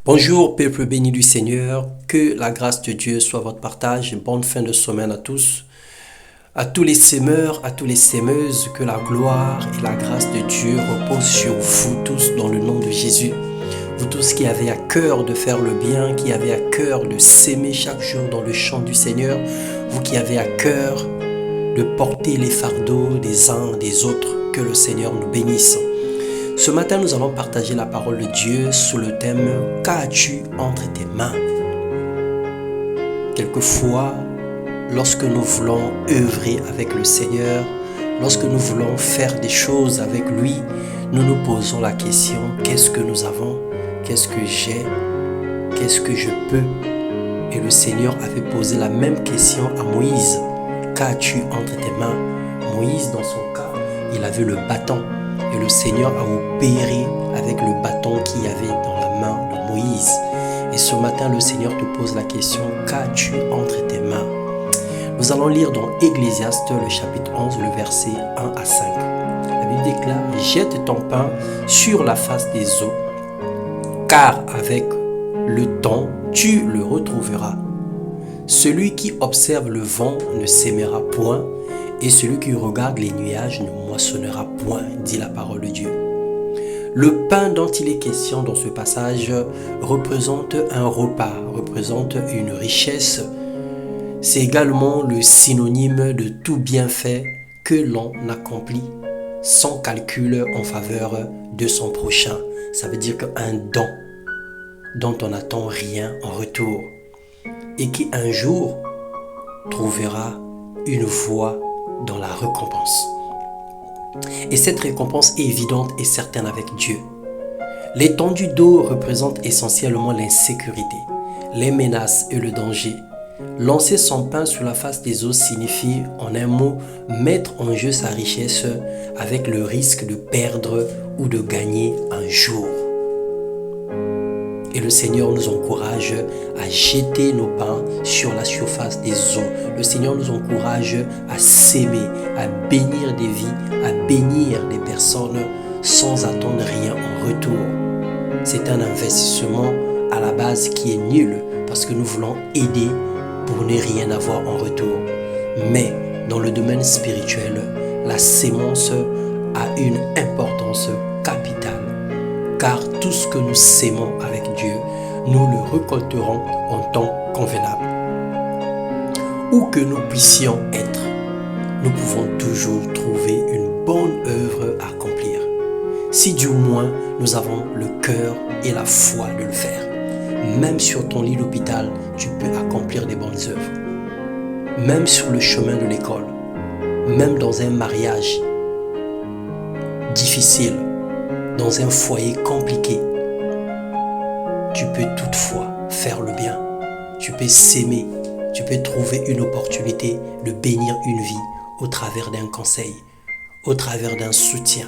Bonjour, peuple béni du Seigneur, que la grâce de Dieu soit votre partage. Bonne fin de semaine à tous. À tous les semeurs, à tous les semeuses, que la gloire et la grâce de Dieu reposent sur vous tous dans le nom de Jésus. Vous tous qui avez à cœur de faire le bien, qui avez à cœur de s'aimer chaque jour dans le champ du Seigneur, vous qui avez à cœur de porter les fardeaux des uns des autres, que le Seigneur nous bénisse. Ce matin, nous allons partager la parole de Dieu sous le thème « Qu'as-tu entre tes mains ?» Quelquefois, lorsque nous voulons œuvrer avec le Seigneur, lorsque nous voulons faire des choses avec lui, nous nous posons la question « Qu'est-ce que nous avons? Qu'est-ce que j'ai? Qu'est-ce que je peux ?» Et le Seigneur avait posé la même question à Moïse. « Qu'as-tu entre tes mains ?» Moïse, dans son cas, il avait le bâton. Et le Seigneur a opéré avec le bâton qu'il y avait dans la main de Moïse. Et ce matin, le Seigneur te pose la question, qu'as-tu entre tes mains? Nous allons lire dans Ecclésiaste, le chapitre 11, le verset 1 à 5. La Bible déclare, jette ton pain sur la face des eaux, car avec le temps, tu le retrouveras. Celui qui observe le vent ne s'aimera point, et celui qui regarde les nuages ne moissonnera point, dit la parole de Dieu. Le pain dont il est question dans ce passage représente un repas, représente une richesse. C'est également le synonyme de tout bienfait que l'on accomplit sans calcul en faveur de son prochain. Ça veut dire qu'un don dont on n'attend rien en retour et qui un jour trouvera une voie dans la récompense. Et cette récompense est évidente et certaine avec Dieu. L'étendue d'eau représente essentiellement l'insécurité, les menaces et le danger. Lancer son pain sur la face des eaux signifie, en un mot, mettre en jeu sa richesse avec le risque de perdre ou de gagner un jour. Et le Seigneur nous encourage à jeter nos pains sur la surface des eaux. Le Seigneur nous encourage à s'aimer, à bénir des vies, à bénir des personnes sans attendre rien en retour. C'est un investissement à la base qui est nul parce que nous voulons aider pour ne rien avoir en retour. Mais dans le domaine spirituel, la sémence a une importance capitale. Car tout ce que nous sémons avec Dieu, nous le récolterons en temps convenable. Où que nous puissions être, nous pouvons toujours trouver une bonne œuvre à accomplir. Si du moins nous avons le cœur et la foi de le faire. Même sur ton lit d'hôpital, tu peux accomplir des bonnes œuvres. Même sur le chemin de l'école, même dans un mariage difficile, dans un foyer compliqué, tu peux toutefois faire le bien. Tu peux s'aimer. Tu peux trouver une opportunité de bénir une vie au travers d'un conseil, au travers d'un soutien.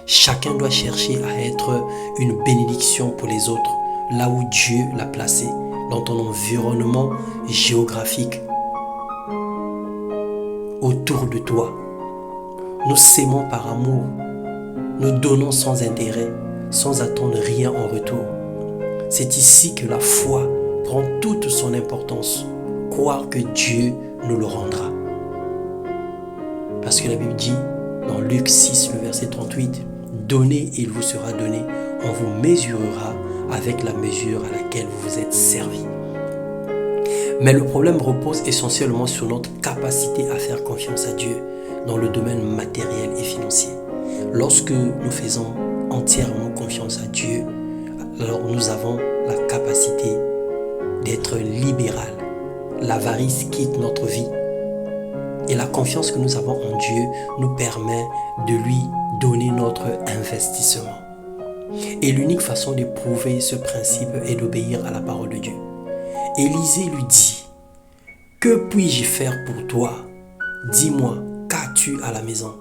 Chacun doit chercher à être une bénédiction pour les autres, là où Dieu l'a placé, dans ton environnement géographique, autour de toi. Nous s'aimons par amour. Nous donnons sans intérêt, sans attendre rien en retour. C'est ici que la foi prend toute son importance. Croire que Dieu nous le rendra. Parce que la Bible dit, dans Luc 6, le verset 38, « Donnez et il vous sera donné, on vous mesurera avec la mesure à laquelle vous vous êtes servi. » Mais le problème repose essentiellement sur notre capacité à faire confiance à Dieu dans le domaine matériel et financier. Lorsque nous faisons entièrement confiance à Dieu, alors nous avons la capacité d'être libéral. L'avarice quitte notre vie. Et la confiance que nous avons en Dieu nous permet de lui donner notre investissement. Et l'unique façon d'éprouver ce principe est d'obéir à la parole de Dieu. Élisée lui dit, « Que puis-je faire pour toi? Dis-moi, qu'as-tu à la maison ?»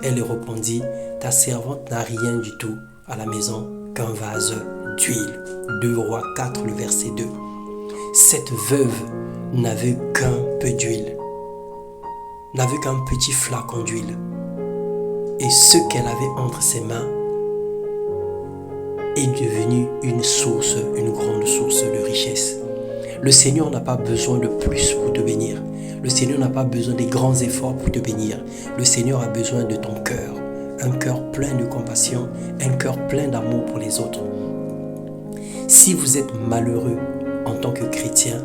Elle lui répondit, « Ta servante n'a rien du tout à la maison qu'un vase d'huile. » 2 Rois 4, le verset 2. Cette veuve n'avait qu'un peu d'huile, n'avait qu'un petit flacon d'huile. Et ce qu'elle avait entre ses mains est devenu une source, une Le Seigneur n'a pas besoin de plus pour te bénir. Le Seigneur n'a pas besoin des grands efforts pour te bénir. Le Seigneur a besoin de ton cœur. Un cœur plein de compassion, un cœur plein d'amour pour les autres. Si vous êtes malheureux en tant que chrétien,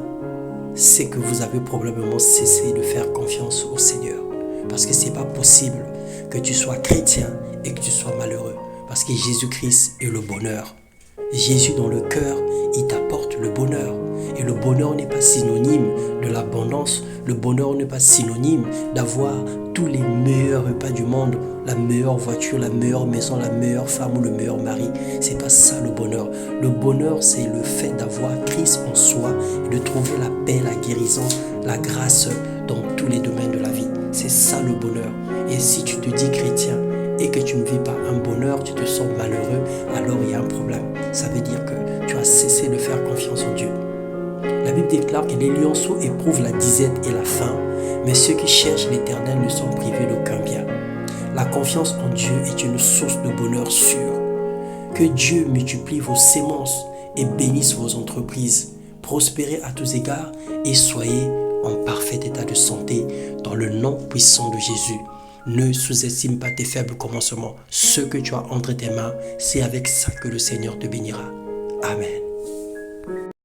c'est que vous avez probablement cessé de faire confiance au Seigneur. Parce que ce n'est pas possible que tu sois chrétien et que tu sois malheureux. Parce que Jésus-Christ est le bonheur. Jésus dans le cœur, il t'apporte le bonheur. Et le bonheur n'est pas synonyme de l'abondance. Le bonheur n'est pas synonyme d'avoir tous les meilleurs repas du monde, la meilleure voiture, la meilleure maison, la meilleure femme ou le meilleur mari. C'est pas ça le bonheur. Le bonheur, c'est le fait d'avoir Christ en soi et de trouver la paix, la guérison, la grâce dans tous les domaines de la vie. C'est ça le bonheur. Et si tu te dis chrétien et que tu ne vis pas un bonheur, tu te sens malheureux, alors il y a un problème. Ça veut dire que tu as cessé de faire confiance en Dieu. La Bible déclare que les lionceaux éprouvent la disette et la faim, mais ceux qui cherchent l'Éternel ne sont privés d'aucun bien. La confiance en Dieu est une source de bonheur sûr. Que Dieu multiplie vos semences et bénisse vos entreprises. Prospérez à tous égards et soyez en parfait état de santé dans le nom puissant de Jésus. Ne sous-estime pas tes faibles commencements. Ce que tu as entre tes mains, c'est avec ça que le Seigneur te bénira. Amen.